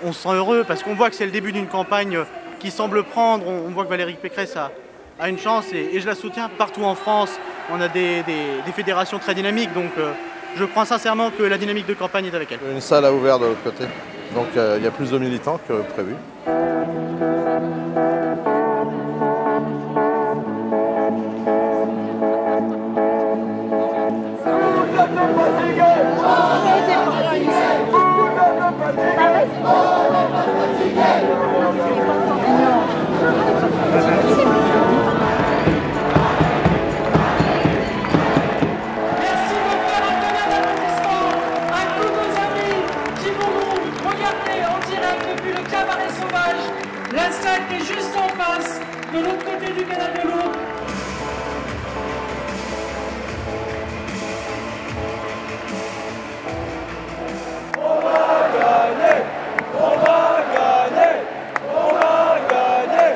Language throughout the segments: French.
on se sent heureux parce qu'on voit que c'est le début d'une campagne qui semble prendre. On voit que Valérie Pécresse a une chance et je la soutiens. Partout en France, on a des fédérations très dynamiques, donc je crois sincèrement que la dynamique de campagne est avec elle. Une salle a ouvert de l'autre côté, donc il y a plus de militants que prévu. La salle est juste en face, de l'autre côté du canal de l'eau. On va gagner, on va gagner, on va gagner,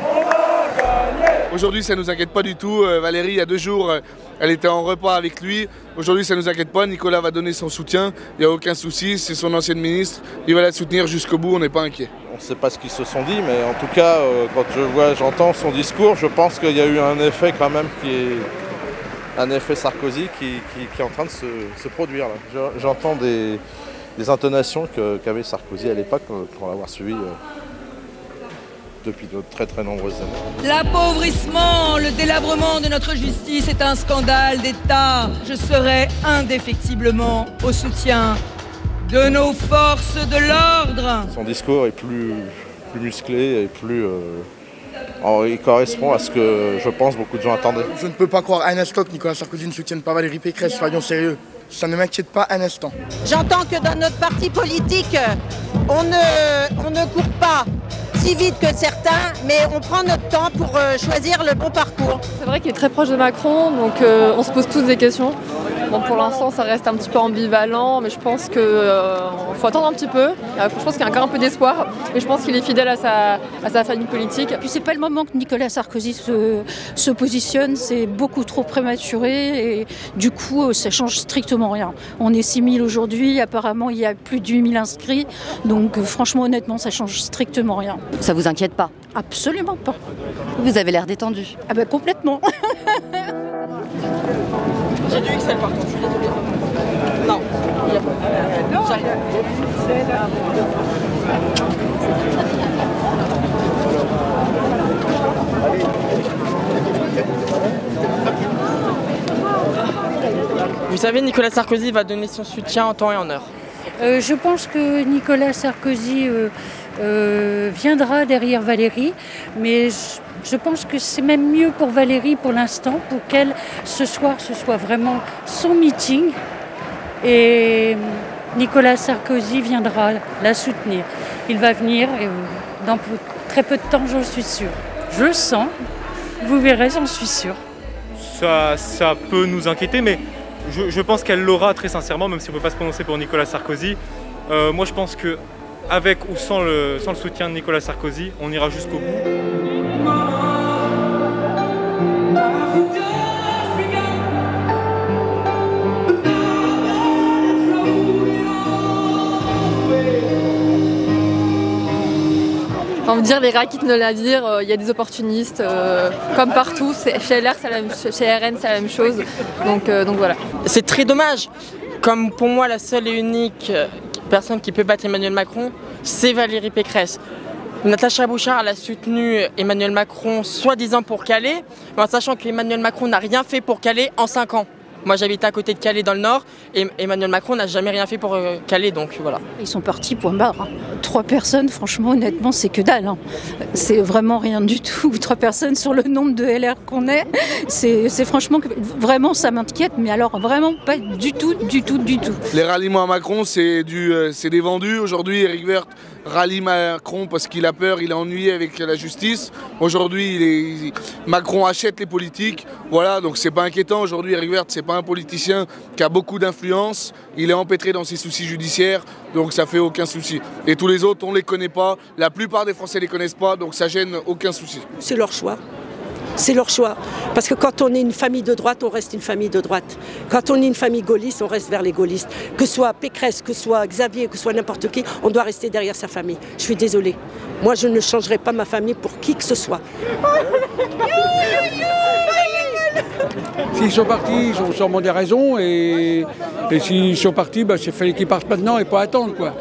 on va gagner. Aujourd'hui, ça ne nous inquiète pas du tout. Valérie, il y a 2 jours, elle était en repas avec lui. Aujourd'hui, ça ne nous inquiète pas. Nicolas va donner son soutien. Il n'y a aucun souci. C'est son ancienne ministre. Il va la soutenir jusqu'au bout. On n'est pas inquiet. On ne sait pas ce qu'ils se sont dit, mais en tout cas, quand j'entends son discours, je pense qu'il y a eu un effet quand même qui est un effet Sarkozy qui est en train de se produire. J'entends des intonations qu'avait Sarkozy à l'époque, pour l'avoir suivi depuis de très très nombreuses années. L'appauvrissement, le délabrement de notre justice est un scandale d'État. Je serai indéfectiblement au soutien de nos forces de l'ordre. Son discours est plus musclé et plus... il correspond à ce que je pense beaucoup de gens attendaient. Je ne peux pas croire un instant que Nicolas Sarkozy ne soutienne pas Valérie Pécresse, soyons sérieux. Ça ne m'inquiète pas un instant. J'entends que dans notre parti politique, on ne court pas si vite que certains, mais on prend notre temps pour choisir le bon parcours. C'est vrai qu'il est très proche de Macron, donc on se pose tous des questions. Bon, pour l'instant, ça reste un petit peu ambivalent, mais je pense qu'il faut attendre un petit peu. Je pense qu'il y a encore un peu d'espoir, et je pense qu'il est fidèle à sa famille politique. Puis c'est pas le moment que Nicolas Sarkozy se positionne, c'est beaucoup trop prématuré, et du coup, ça change strictement rien. On est 6 000 aujourd'hui, apparemment il y a plus de 8 000 inscrits, donc franchement, honnêtement, ça change strictement rien. Ça vous inquiète pas? Absolument pas. Vous avez l'air détendu. Ah ben complètement. J'ai du XL par contre, je suis désolée. Non, il n'y a pas. J'arrive. Vous savez, Nicolas Sarkozy va donner son soutien en temps et en heure. Je pense que Nicolas Sarkozy viendra derrière Valérie, mais je pense que c'est même mieux pour Valérie pour l'instant, pour qu'elle, ce soir, ce soit vraiment son meeting. Et Nicolas Sarkozy viendra la soutenir. Il va venir dans très peu de temps, j'en suis sûre. Je le sens, vous verrez, j'en suis sûre. Ça peut nous inquiéter, mais je pense qu'elle l'aura très sincèrement, même si on ne peut pas se prononcer pour Nicolas Sarkozy. Moi je pense qu'avec ou sans le soutien de Nicolas Sarkozy, on ira jusqu'au bout. On veut dire les raquettes ne la dire, il y a des opportunistes, comme partout, chez LR, chez RN c'est la même chose, donc voilà. C'est très dommage, comme pour moi la seule et unique personne qui peut battre Emmanuel Macron, c'est Valérie Pécresse. Natacha Bouchard elle a soutenu Emmanuel Macron soi-disant pour Calais, mais en sachant qu'Emmanuel Macron n'a rien fait pour Calais en 5 ans. Moi j'habite à côté de Calais dans le Nord et Emmanuel Macron n'a jamais rien fait pour Calais, donc voilà. Ils sont partis, point barre. 3 personnes, franchement, honnêtement, c'est que dalle. Hein. C'est vraiment rien du tout. 3 personnes sur le nombre de LR qu'on est, c'est franchement, vraiment ça m'inquiète, mais alors vraiment pas du tout. Les ralliements à Macron, c'est des vendus. Aujourd'hui, Éric Woerth rallie Macron parce qu'il a peur, il est ennuyé avec la justice. Aujourd'hui, Macron achète les politiques. Voilà, donc c'est pas inquiétant. Aujourd'hui, Éric Woerth, c'est pas un politicien qui a beaucoup d'influence. Il est empêtré dans ses soucis judiciaires, donc ça fait aucun souci. Et tous les autres, on les connaît pas. La plupart des Français les connaissent pas, donc ça gêne aucun souci. C'est leur choix. C'est leur choix. Parce que quand on est une famille de droite, on reste une famille de droite. Quand on est une famille gaulliste, on reste vers les gaullistes. Que ce soit Pécresse, que ce soit Xavier, que ce soit n'importe qui, on doit rester derrière sa famille. Je suis désolée. Moi, je ne changerai pas ma famille pour qui que ce soit. S'ils sont partis, ils ont sûrement des raisons. Et s'ils sont partis, il fallait qu'ils partent maintenant et pas attendre, quoi.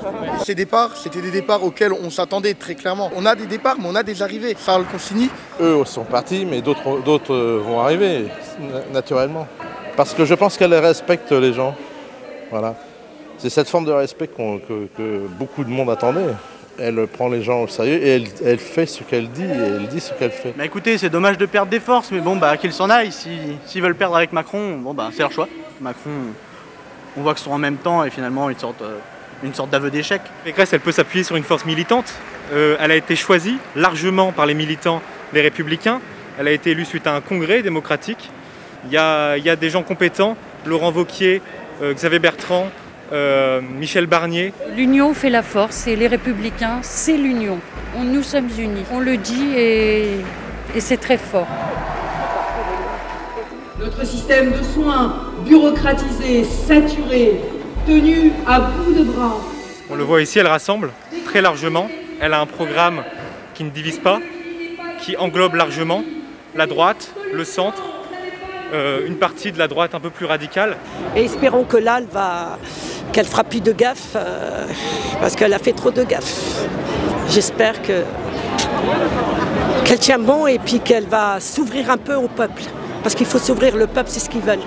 Ces départs, c'était des départs auxquels on s'attendait très clairement. On a des départs, mais on a des arrivées. Charles Consigny. Eux sont partis, mais d'autres vont arriver, naturellement. Parce que je pense qu'elle respecte les gens. Voilà. C'est cette forme de respect que beaucoup de monde attendait. Elle prend les gens au sérieux et elle fait ce qu'elle dit et elle dit ce qu'elle fait. Bah écoutez, c'est dommage de perdre des forces, mais bon, qu'ils s'en aillent. S'ils veulent perdre avec Macron, c'est leur choix. Macron, on voit que ce sont en même temps et finalement une sorte d'aveu d'échec. Pécresse, elle peut s'appuyer sur une force militante. Elle a été choisie largement par les militants, les Républicains. Elle a été élue suite à un congrès démocratique. Il y a des gens compétents, Laurent Wauquiez, Xavier Bertrand, Michel Barnier. L'union fait la force et les Républicains, c'est l'union. Nous sommes unis. On le dit et c'est très fort. Notre système de soins bureaucratisé, saturé, tenu à bout de bras. On le voit ici, elle rassemble très largement. Elle a un programme qui ne divise pas, qui englobe largement la droite, le centre, une partie de la droite un peu plus radicale. Et espérons que là, qu'elle fera plus de gaffes, parce qu'elle a fait trop de gaffes. J'espère qu'elle tient bon et puis qu'elle va s'ouvrir un peu au peuple. Parce qu'il faut s'ouvrir, le peuple, c'est ce qu'ils veulent.